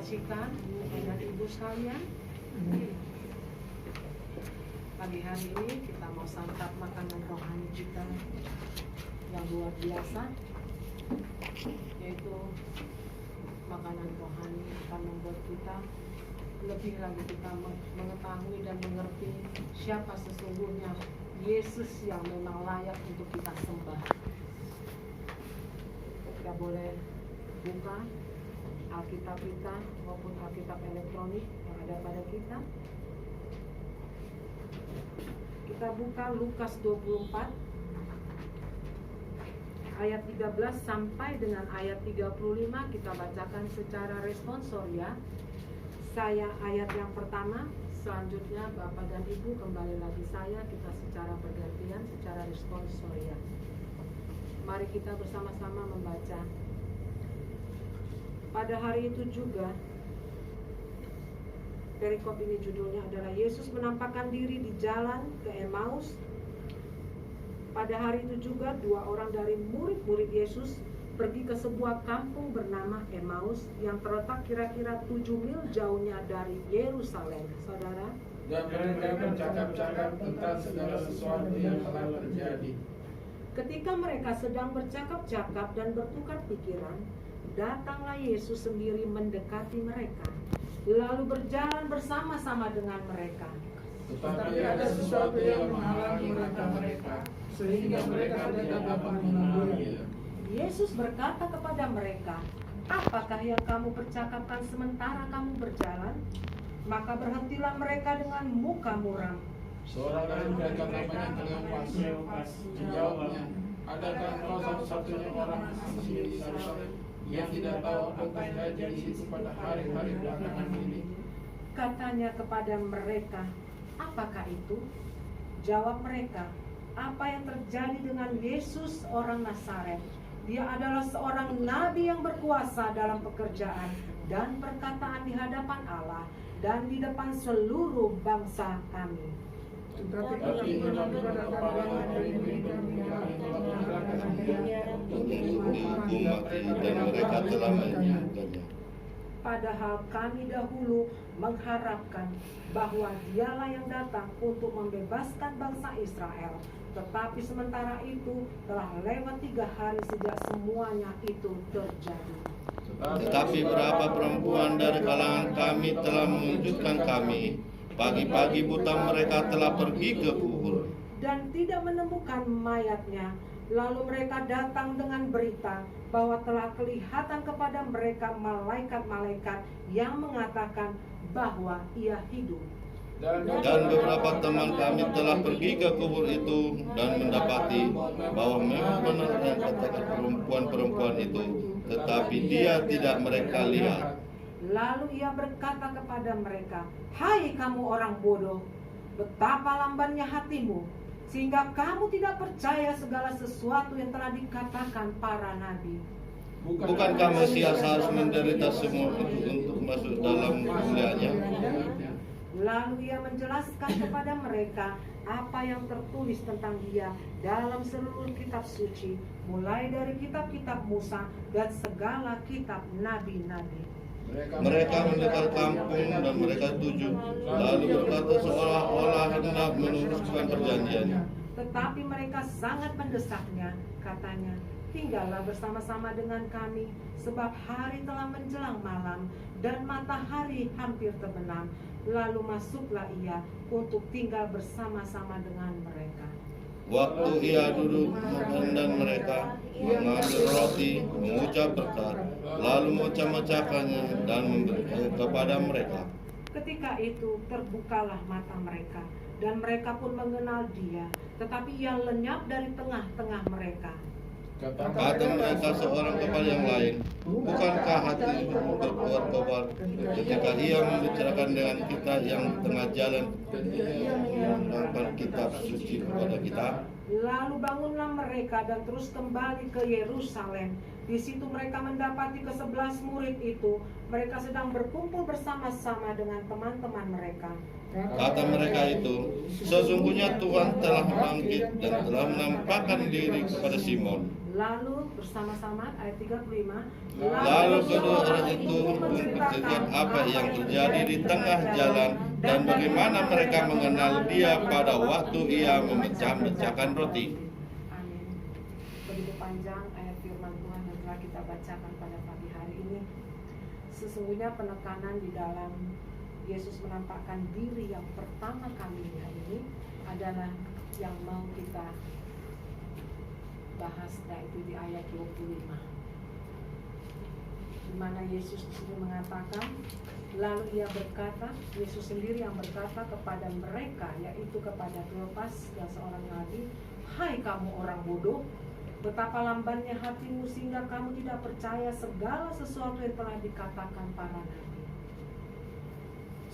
sukacita dan ibu sekalian. Pagi hari ini kita mau santap makanan rohani kita yang luar biasa, yaitu makanan rohani akan membuat kita lebih lagi kita mengetahui dan mengerti siapa sesungguhnya Yesus yang memang layak untuk kita sembah. Kita boleh buka Alkitab kita maupun Alkitab elektronik yang ada pada kita. Kita buka Lukas 24 ayat 13 sampai dengan ayat 35. Kita bacakan secara responsoria. Saya ayat yang pertama, selanjutnya Bapak dan Ibu kembali lagi saya, kita secara bergantian, secara responsoria. Mari kita bersama-sama membaca. Pada hari itu juga, perikop ini judulnya adalah Yesus menampakkan diri di jalan ke Emmaus. Pada hari itu juga dua orang dari murid-murid Yesus pergi ke sebuah kampung bernama Emmaus yang terletak kira-kira 7 mil jauhnya dari Yerusalem. Saudara, dan mereka bercakap-cakap tentang segala sesuatu yang telah terjadi. Ketika mereka sedang bercakap-cakap dan bertukar pikiran, datanglah Yesus sendiri mendekati mereka, lalu berjalan bersama-sama dengan mereka. Tetapi ada sesuatu yang menghalangi mereka, sehingga mereka tidak dapat mengenalinya. Yesus berkata kepada mereka, "Apakah yang kamu percakapkan sementara kamu berjalan?" Maka berhentilah mereka dengan muka muram. Seorang dari mereka namanya Kleopas menjawabnya, "Adakah engkau satu-satunya orang asli Yerusalem yang tidak tahu apa terjadi di situ pada hari-hari belakangan ini?" Katanya kepada mereka, "Apakah itu?" Jawab mereka, "Apa yang terjadi dengan Yesus orang Nazaret? Dia adalah seorang nabi yang berkuasa dalam pekerjaan dan perkataan di hadapan Allah dan di depan seluruh bangsa kami. Tetapi memang pada kepala dari mereka dan mereka telah menyangkanya. Padahal kami dahulu mengharapkan bahwa dialah yang datang untuk membebaskan bangsa Israel. Tetapi sementara itu telah lewat 3 hari sejak semuanya itu terjadi. Tetapi berapa perempuan dari kalangan kami telah mewujudkan kami. Pagi-pagi buta mereka telah pergi ke kubur Dan tidak menemukan mayatnya. Lalu mereka datang dengan berita bahwa telah kelihatan kepada mereka malaikat-malaikat yang mengatakan bahwa ia hidup. Dan beberapa teman kami telah pergi ke kubur itu dan mendapati bahwa memang benar yang katakan perempuan-perempuan itu, tetapi dia tidak mereka lihat. Lalu ia berkata kepada mereka, "Hai kamu orang bodoh, betapa lambannya hatimu, sehingga kamu tidak percaya segala sesuatu yang telah dikatakan para nabi. Bukankah Mesias harus menderita semua untuk masuk dalam kemuliaannya?" Lalu ia menjelaskan kepada mereka apa yang tertulis tentang dia dalam seluruh kitab suci, mulai dari kitab-kitab Musa dan segala kitab nabi-nabi. Mereka mendekat kampung dan mereka setuju, lalu berkata seolah-olah hendak meneruskan perjanjian. Tetapi mereka sangat mendesaknya, katanya, "Tinggallah bersama-sama dengan kami, sebab hari telah menjelang malam dan matahari hampir terbenam." Lalu masuklah ia untuk tinggal bersama-sama dengan mereka. Waktu ia duduk makan dan mereka mengambil roti, mengucap berkat, lalu memecah-mecahkannya dan memberikannya kepada mereka. Ketika itu terbukalah mata mereka, dan mereka pun mengenal dia, tetapi ia lenyap dari tengah-tengah mereka. Kata mereka seorang kepada yang lain, "Bukankah hati berkobar-kobar ketika ia membicarakan dengan kita yang tengah jalan menerangkan kitab suci kepada kita?" Lalu bangunlah mereka dan terus kembali ke Yerusalem. Di situ mereka mendapati ke-11 murid itu. Mereka sedang berkumpul bersama-sama dengan teman-teman mereka. Kata mereka itu, sesungguhnya Tuhan telah bangkit dan telah menampakkan diri kepada Simon. Lalu bersama-sama ayat 35. Lalu kedua orang itu menceritakan apa yang terjadi di tengah jalan dan bagaimana mereka mengenal dia pada waktu ia memecah-mecahkan roti. Amin. Begitu panjang ayat firman Tuhan yang telah kita bacakan pada pagi hari ini. Sesungguhnya penekanan di dalam Yesus menampakkan diri yang pertama kalinya ini adalah yang mau kita bahas, yaitu di ayat 25, di mana Yesus di sini mengatakan, lalu ia berkata, Yesus sendiri yang berkata kepada mereka, yaitu kepada Kleopas dan seorang nabi, hai kamu orang bodoh, betapa lambannya hatimu sehingga kamu tidak percaya segala sesuatu yang telah dikatakan para nabi.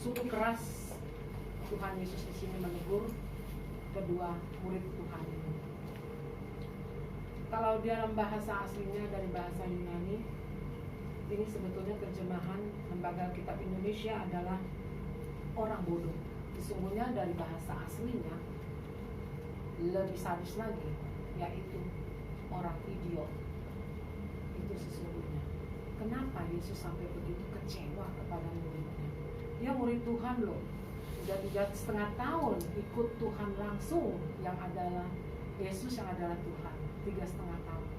Sungguh keras Tuhan Yesus di sini menegur kedua murid Tuhan ini. Kalau dalam bahasa aslinya dari bahasa Yunani, ini sebetulnya terjemahan Lembaga Kitab Indonesia adalah orang bodoh. Sesungguhnya dari bahasa aslinya lebih sadis lagi, yaitu orang idiot. Itu sesungguhnya. Kenapa Yesus sampai begitu kecewa kepada muridnya? Dia murid Tuhan loh, sudah 3,5 tahun ikut Tuhan langsung, yang adalah Yesus yang adalah Tuhan, 3,5 tahun.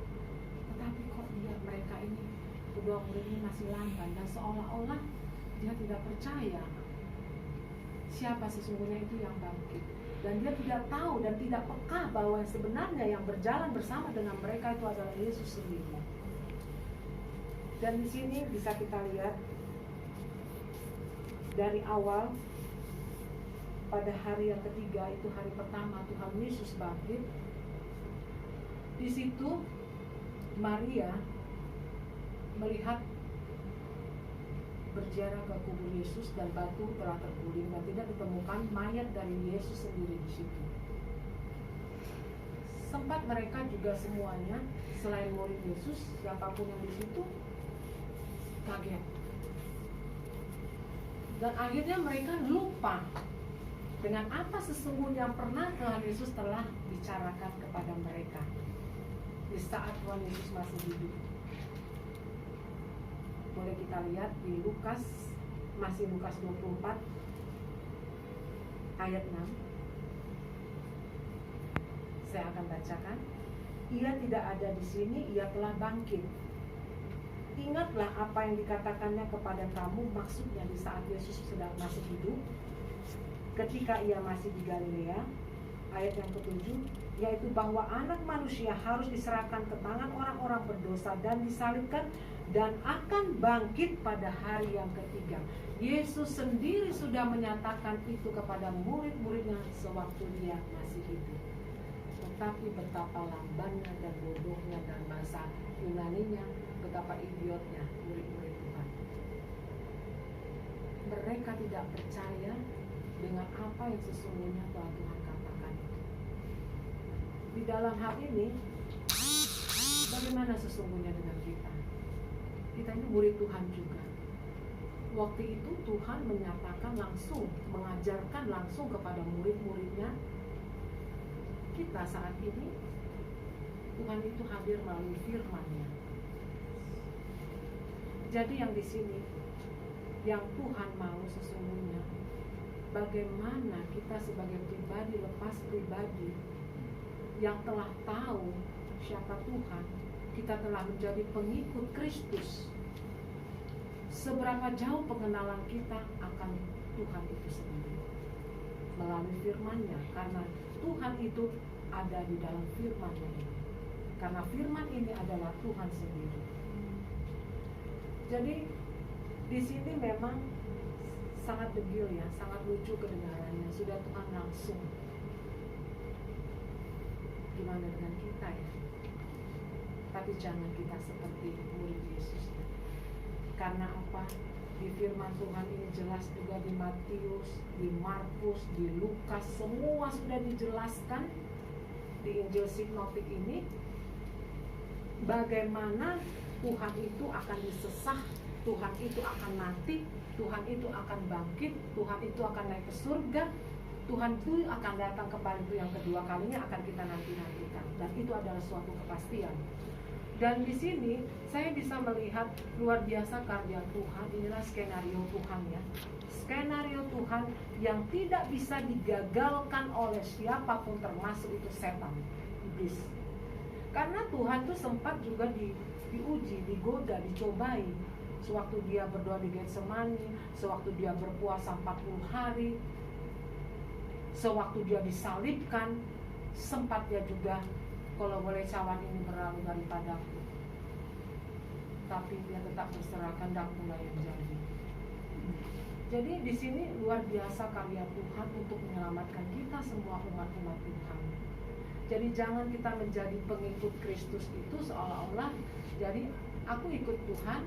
Tetapi kok mereka ini, kedua murid ini masih lamban dan seolah-olah dia tidak percaya siapa sesungguhnya itu yang bangkit. Dan dia tidak tahu dan tidak peka bahwa sebenarnya yang berjalan bersama dengan mereka itu adalah Yesus sendiri. Dan di sini bisa kita lihat dari awal, pada hari yang ketiga, itu hari pertama Tuhan Yesus bangkit. Di situ Maria melihat berziarah ke kubur Yesus dan batu telah terguling dan tidak ditemukan mayat dari Yesus sendiri di situ. Sempat mereka juga semuanya, selain murid Yesus, siapapun yang di situ, kaget. Dan akhirnya mereka lupa dengan apa sesungguhnya pernah Tuhan Yesus telah bicarakan kepada mereka di saat Tuhan Yesus masih hidup. Boleh kita lihat di Lukas, masih Lukas 24 ayat 6. Saya akan bacakan. Ia tidak ada di sini, ia telah bangkit. Ingatlah apa yang dikatakannya kepada kamu, maksudnya di saat Yesus sedang masih hidup, ketika ia masih di Galilea. Ayat yang ke-7, yaitu bahwa anak manusia harus diserahkan ke tangan orang-orang berdosa dan disalibkan dan akan bangkit pada hari yang ketiga. Yesus sendiri sudah menyatakan itu kepada murid-muridnya sewaktu dia masih hidup. Tetapi betapa lambannya dan bodohnya, dan bahasa Yunaninya betapa idiotnya murid-murid Tuhan. Mereka tidak percaya dengan apa yang sesungguhnya Tuhan katakan. Di dalam hal ini, bagaimana sesungguhnya dengan kita? Kita ini murid Tuhan juga. Waktu itu Tuhan menyatakan langsung, mengajarkan langsung kepada murid-muridnya. Kita saat ini, Tuhan itu hadir melalui firman-Nya. Jadi yang di sini, yang Tuhan mau sesungguhnya, bagaimana kita sebagai pribadi, lepas pribadi yang telah tahu siapa Tuhan, kita telah menjadi pengikut Kristus. Seberapa jauh pengenalan kita akan Tuhan itu sendiri melalui firman-Nya, karena Tuhan itu ada di dalam firman-Nya ini. Karena firman ini adalah Tuhan sendiri. Jadi di sini memang sangat degil ya, sangat lucu kedengarannya. Sudah Tuhan langsung. Gimana dengan kita ya? Tapi jangan kita seperti murid Yesus. Karena apa? Di firman Tuhan ini jelas juga di Matius, di Markus, di Lukas, semua sudah dijelaskan di Injil Sinoptik ini, bagaimana Tuhan itu akan disesah, Tuhan itu akan mati, Tuhan itu akan bangkit, Tuhan itu akan naik ke surga, Tuhan itu akan datang kembali itu yang kedua kalinya akan kita nanti-nantikan. Dan itu adalah suatu kepastian. Dan di sini saya bisa melihat luar biasa karya Tuhan. Inilah skenario Tuhan ya. Skenario Tuhan yang tidak bisa digagalkan oleh siapapun, termasuk itu setan, iblis. Karena Tuhan tuh sempat juga diuji, digoda, dicobai. Sewaktu dia berdoa di Getsemani, sewaktu dia berpuasa 40 hari, sewaktu dia disalibkan, sempat dia juga, kalau boleh cawan ini berlalu daripadaku, tapi dia tetap berserah, kehendakmu yang jadi. Jadi di sini luar biasa karya Tuhan untuk menyelamatkan kita semua umat-umat Tuhan. Jadi jangan kita menjadi pengikut Kristus itu seolah-olah jadi aku ikut Tuhan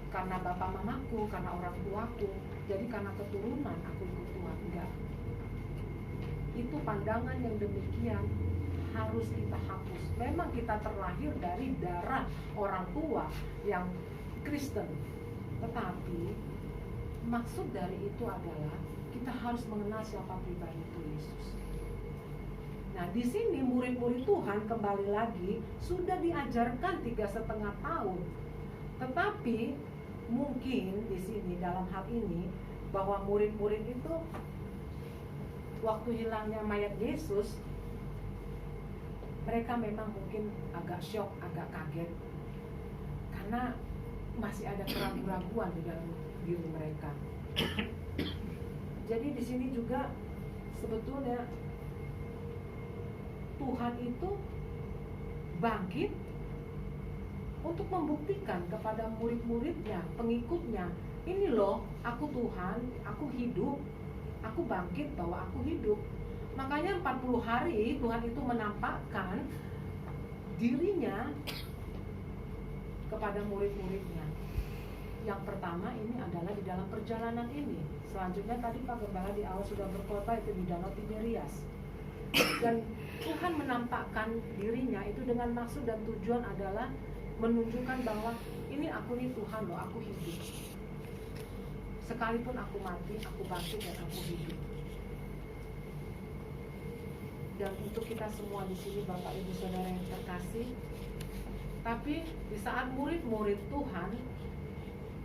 karena bapak mamaku, karena orang tuaku, jadi karena keturunan aku ikut Tuhan. Enggak. Itu pandangan yang demikian harus kita hapus. Memang kita terlahir dari darah orang tua yang Kristen, tetapi maksud dari itu adalah kita harus mengenal siapa pribadi itu Yesus. Nah, di sini murid-murid Tuhan kembali lagi sudah diajarkan 3,5 tahun. Tetapi mungkin di sini dalam hal ini bahwa murid-murid itu waktu hilangnya mayat Yesus, mereka memang mungkin agak shock, agak kaget, karena masih ada keraguan-keraguan di dalam diri mereka. Jadi di sini juga sebetulnya Tuhan itu bangkit untuk membuktikan kepada murid-muridnya, pengikutnya, ini loh aku Tuhan, aku hidup, aku bangkit bahwa aku hidup. Makanya 40 hari Tuhan itu menampakkan dirinya kepada murid-muridnya. Yang pertama ini adalah di dalam perjalanan ini. Selanjutnya tadi Pak Gembala di awal sudah berkhotbah itu di Danau Tiberias. Dan Tuhan menampakkan dirinya itu dengan maksud dan tujuan adalah menunjukkan bahwa ini aku nih Tuhan loh, aku hidup. Sekalipun aku mati, aku bangkit dan aku hidup. Dan untuk kita semua di sini Bapak Ibu Saudara yang terkasih, tapi di saat murid-murid Tuhan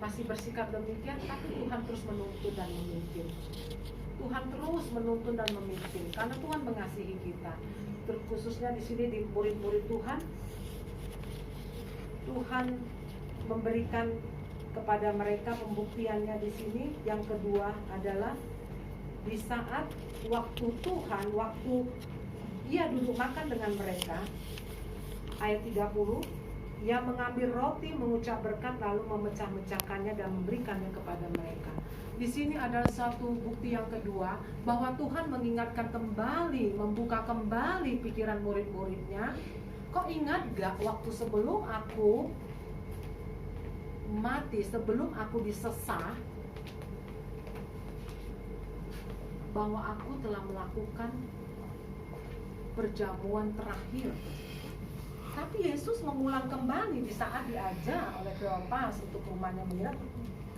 masih bersikap demikian, tapi Tuhan terus menuntun dan memimpin. Tuhan terus menuntun dan memimpin karena Tuhan mengasihi kita. Terkhususnya di sini di murid-murid Tuhan, Tuhan memberikan kepada mereka pembuktiannya di sini. Yang kedua adalah di saat waktu Tuhan, waktu Ia duduk makan dengan mereka, ayat 30, Ia mengambil roti, mengucap berkat, lalu memecah-mecahkannya dan memberikannya kepada mereka. Di sini adalah satu bukti yang kedua bahwa Tuhan mengingatkan kembali, membuka kembali pikiran murid-muridnya. Kok ingat gak waktu sebelum aku mati, sebelum aku disesah, bahwa aku telah melakukan perjamuan terakhir. Tapi Yesus mengulang kembali di saat diajak oleh Kleopas untuk rumahnya mengira.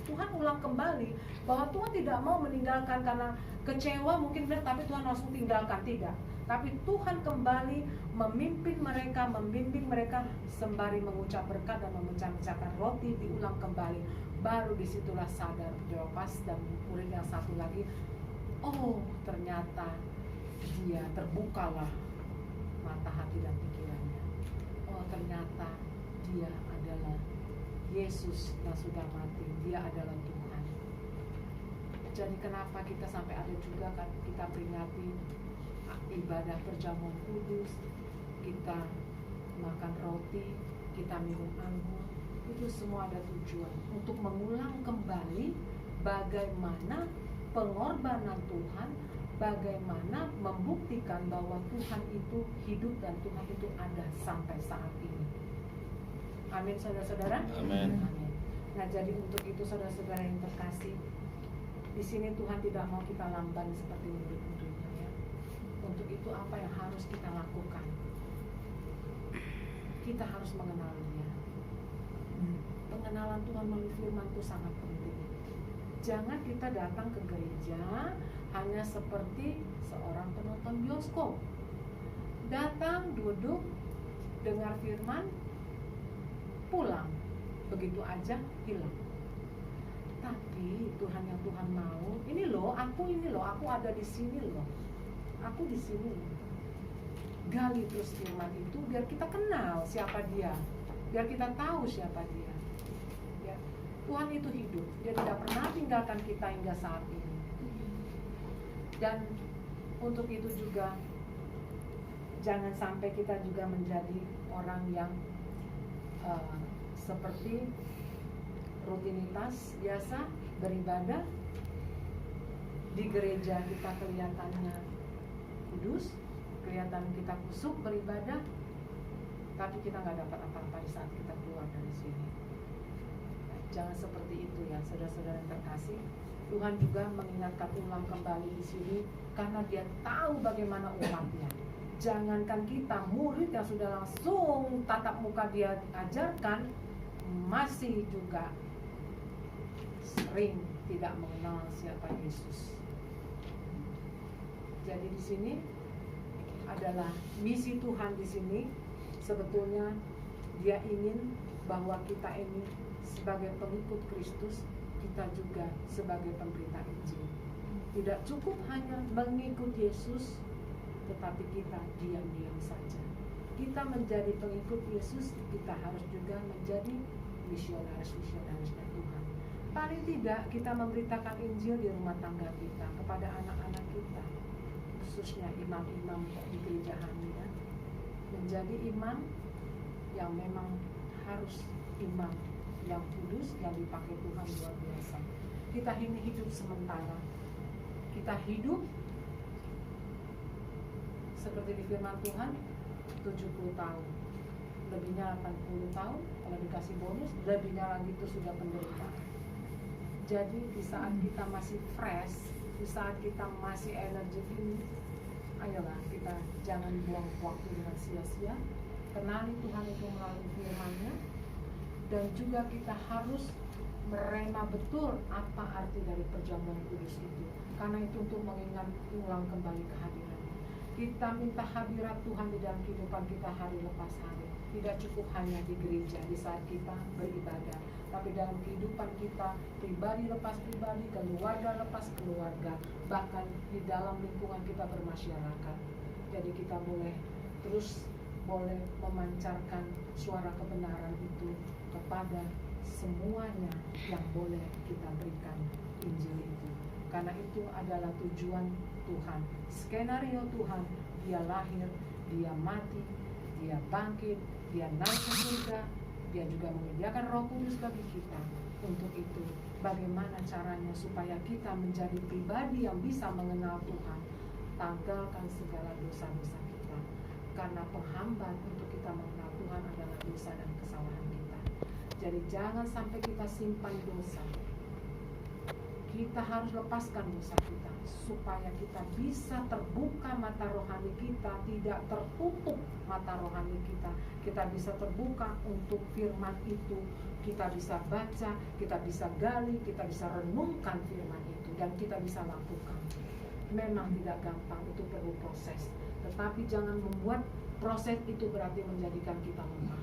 Tuhan ulang kembali bahwa Tuhan tidak mau meninggalkan karena kecewa mungkin benar, tapi Tuhan langsung tinggalkan, tidak. Tapi Tuhan kembali memimpin mereka, membimbing mereka sembari mengucap berkat dan memecah-mecahkan roti, diulang kembali. Baru disitulah sadar Kleopas dan murid yang satu lagi, oh ternyata dia, terbukalah mata hati dan pikirannya. Oh ternyata dia adalah Yesus yang sudah mati, dia adalah Tuhan. Jadi kenapa kita sampai ada juga kan kita peringati ibadah perjamuan kudus, kita makan roti, kita minum anggur, itu semua ada tujuan untuk mengulang kembali bagaimana pengorbanan Tuhan, bagaimana membuktikan bahwa Tuhan itu hidup dan Tuhan itu ada sampai saat ini. Amin, saudara-saudara. Amin. Amin. Nah, jadi untuk itu saudara-saudara yang terkasih, di sini Tuhan tidak mau kita lamban seperti murid-muridnya ya. Untuk itu apa yang harus kita lakukan? kita harus mengenal Dia. Pengenalan Tuhan melalui firman itu sangat penting. Jangan kita datang ke gereja hanya seperti seorang penonton bioskop. Datang, duduk, dengar firman, pulang. Begitu aja hilang. Tapi Tuhan yang Tuhan mau, ini loh, aku ada di sini loh. Aku di sini loh. Gali terus firman itu biar kita kenal siapa Dia. Biar kita tahu siapa Dia. Ya. Tuhan itu hidup. Dia tidak pernah tinggalkan kita hingga saat ini. Dan untuk itu juga jangan sampai kita juga menjadi orang yang seperti rutinitas biasa beribadah di gereja, kita kelihatannya kudus, kelihatan kita kusuk beribadah, tapi kita nggak dapat apa-apa di saat kita keluar dari sini. Jangan seperti itu ya, saudara-saudara yang terkasih. Tuhan juga mengingatkan ulang kembali di sini karena Dia tahu bagaimana umatnya. Jangankan kita murid yang sudah langsung tatap muka Dia ajarkan, masih juga sering tidak mengenal siapa Yesus. Jadi di sini adalah misi Tuhan di sini. Sebetulnya Dia ingin bahwa kita ini sebagai pengikut Kristus, kita juga sebagai pemberita Injil. Tidak cukup hanya mengikut Yesus, tetapi kita diam-diam saja. Kita menjadi pengikut Yesus, kita harus juga menjadi misionaris-misionarisnya Tuhan. Paling tidak kita memberitakan Injil di rumah tangga kita, kepada anak-anak kita, khususnya imam-imam di gereja kami ya. Menjadi imam yang memang harus imam yang kudus, yang dipakai Tuhan luar biasa. Kita ini hidup sementara. Kita hidup seperti di firman Tuhan 70 tahun, lebihnya 80 tahun, kalau dikasih bonus lebihnya lagi itu sudah penderitaan. Jadi di saat kita masih fresh, di saat kita masih energi ini, ayolah kita jangan buang waktu dengan sia-sia. Kenali Tuhan itu melalui firman-Nya, dan juga kita harus merema betul apa arti dari perjamuan kudus itu. Karena itu untuk mengingat ulang kembali kehadiran. Kita minta hadirat Tuhan di dalam kehidupan kita hari lepas hari. Tidak cukup hanya di gereja di saat kita beribadah, tapi dalam kehidupan kita pribadi lepas pribadi, keluarga lepas keluarga, bahkan di dalam lingkungan kita bermasyarakat. Jadi kita boleh memancarkan suara kebenaran itu kepada semuanya yang boleh kita berikan Injil itu. Karena itu adalah tujuan Tuhan, skenario Tuhan. Dia lahir, Dia mati, Dia bangkit, Dia naik ke surga, Dia juga menyediakan Roh Kudus bagi kita. Untuk itu, bagaimana caranya supaya kita menjadi pribadi yang bisa mengenal Tuhan? Tanggalkan segala dosa-dosa kita, karena penghambat untuk kita mengenal Tuhan adalah dosa dan kesalahan kita. Jadi jangan sampai kita simpan dosa. Kita harus lepaskan dosa kita supaya kita bisa terbuka mata rohani kita, tidak tertutup mata rohani kita. Kita bisa terbuka untuk firman itu, kita bisa baca, kita bisa gali, kita bisa renungkan firman itu, dan kita bisa lakukan. Memang tidak gampang, itu perlu proses. Tetapi jangan membuat proses itu berarti menjadikan kita lemah.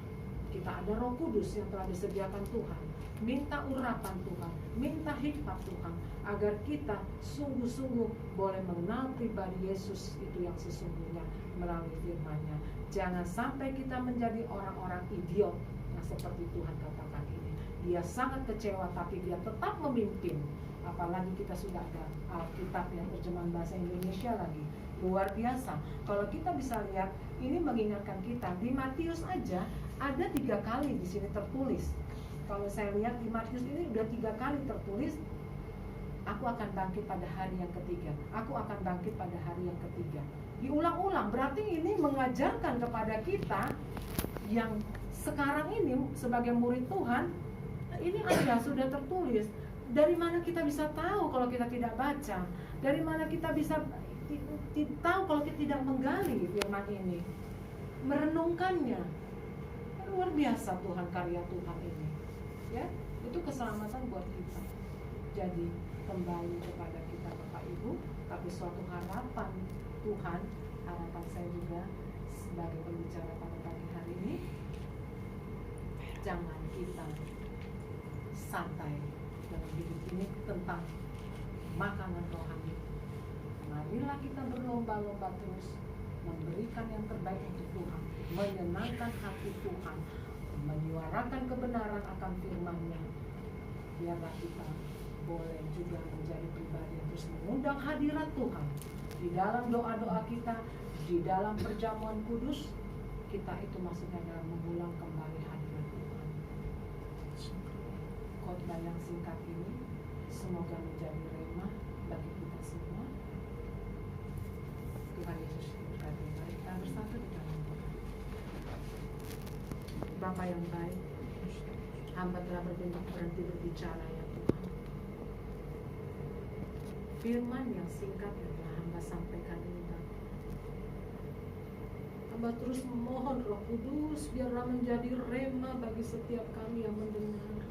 Kita ada Roh Kudus yang telah disediakan Tuhan. Minta urapan Tuhan, minta hikmat Tuhan, agar kita sungguh-sungguh boleh mengenal pribadi Yesus itu yang sesungguhnya melalui firman-Nya. Jangan sampai kita menjadi orang-orang idiot yang seperti Tuhan katakan ini. Dia sangat kecewa tapi dia tetap memimpin. Apalagi kita sudah ada Alkitab yang terjemahan bahasa Indonesia lagi. Luar biasa. Kalau kita bisa lihat, ini mengingatkan kita di Matius aja ada 3 kali di sini tertulis. Kalau saya lihat di Matius ini udah 3 kali tertulis, aku akan bangkit pada hari yang ketiga. Aku akan bangkit pada hari yang ketiga. Diulang-ulang, berarti ini mengajarkan kepada kita yang sekarang ini sebagai murid Tuhan, ini ada sudah tertulis. Dari mana kita bisa tahu kalau kita tidak baca? Dari mana kita bisa tahu kalau kita tidak menggali firman ini, merenungkannya? Luar biasa Tuhan, karya Tuhan ini. Ya, itu keselamatan buat kita. Jadi kembali kepada kita Bapak Ibu, tapi suatu harapan Tuhan, harapan saya juga sebagai pembicara pada pagi hari ini, jangan kita santai dalam hidup ini tentang makanan rohani. Marilah kita berlomba-lomba terus memberikan yang terbaik untuk Tuhan, menyenangkan hati Tuhan, menyuarakan kebenaran akan firman-Nya. Biarlah kita boleh juga menjadi pribadi yang terus mengundang hadirat Tuhan di dalam doa-doa kita, di dalam perjamuan kudus kita. Itu maksudnya adalah mengulang kembali hadirat Tuhan. Khotbah yang singkat ini semoga menjadi rema bagi kita semua. Tuhan Yesus berkati. Mari kita bersatu di dalam doa. Bapa yang baik, hamba telah berhenti berbicara ya Tuhan. Firman yang singkat yang telah hamba sampaikan ini Bapa, hamba terus memohon Roh Kudus biarlah menjadi rema bagi setiap kami yang mendengar.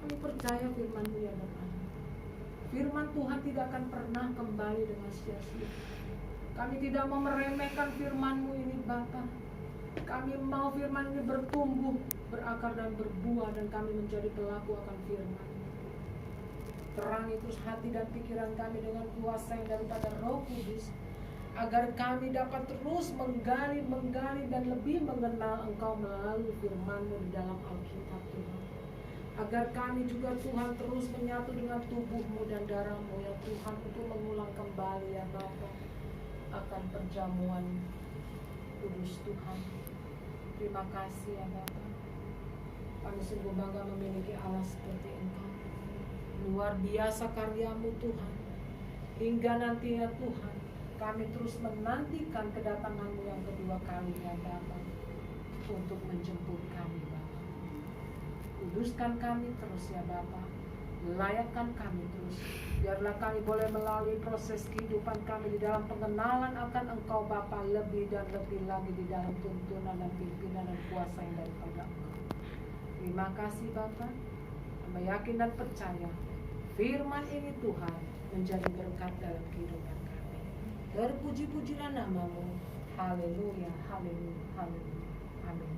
Kami percaya firman-Mu ya Bapa. Firman Tuhan tidak akan pernah kembali dengan sia-sia. Kami tidak mau meremehkan firman-Mu ini Bapa. Kami mau firman ini bertumbuh, berakar dan berbuah, dan kami menjadi pelaku akan firman. Terangi terus hati dan pikiran kami dengan kuasa yang daripada Roh Kudus, agar kami dapat terus menggali dan lebih mengenal Engkau melalui firman-Mu di dalam Alkitab Tuhan. Agar kami juga Tuhan terus menyatu dengan tubuh-Mu dan darah-Mu ya Tuhan, untuk mengulang kembali ya Bapa akan perjamuan kudus Tuhan. Terima kasih ya Bapa. Kami sungguh bangga memiliki Allah seperti Engkau. Luar biasa karya-Mu Tuhan. Hingga nantinya Tuhan, kami terus menantikan kedatangan-Mu yang kedua kali ya Bapa, untuk menjemput kami Bapa. Kuduskan kami terus ya Bapa. Layakkan kami terus. Biarlah kami boleh melalui proses kehidupan kami di dalam pengenalan akan Engkau Bapa lebih dan lebih lagi di dalam tuntunan dan pimpinan dan kuasa yang daripada Engkau. Terima kasih Bapa. Kami yakin dan percaya firman ini Tuhan menjadi berkat dalam kehidupan kami. Terpuji-pujilah nama-Mu. Haleluya, haleluya, haleluya. Amin.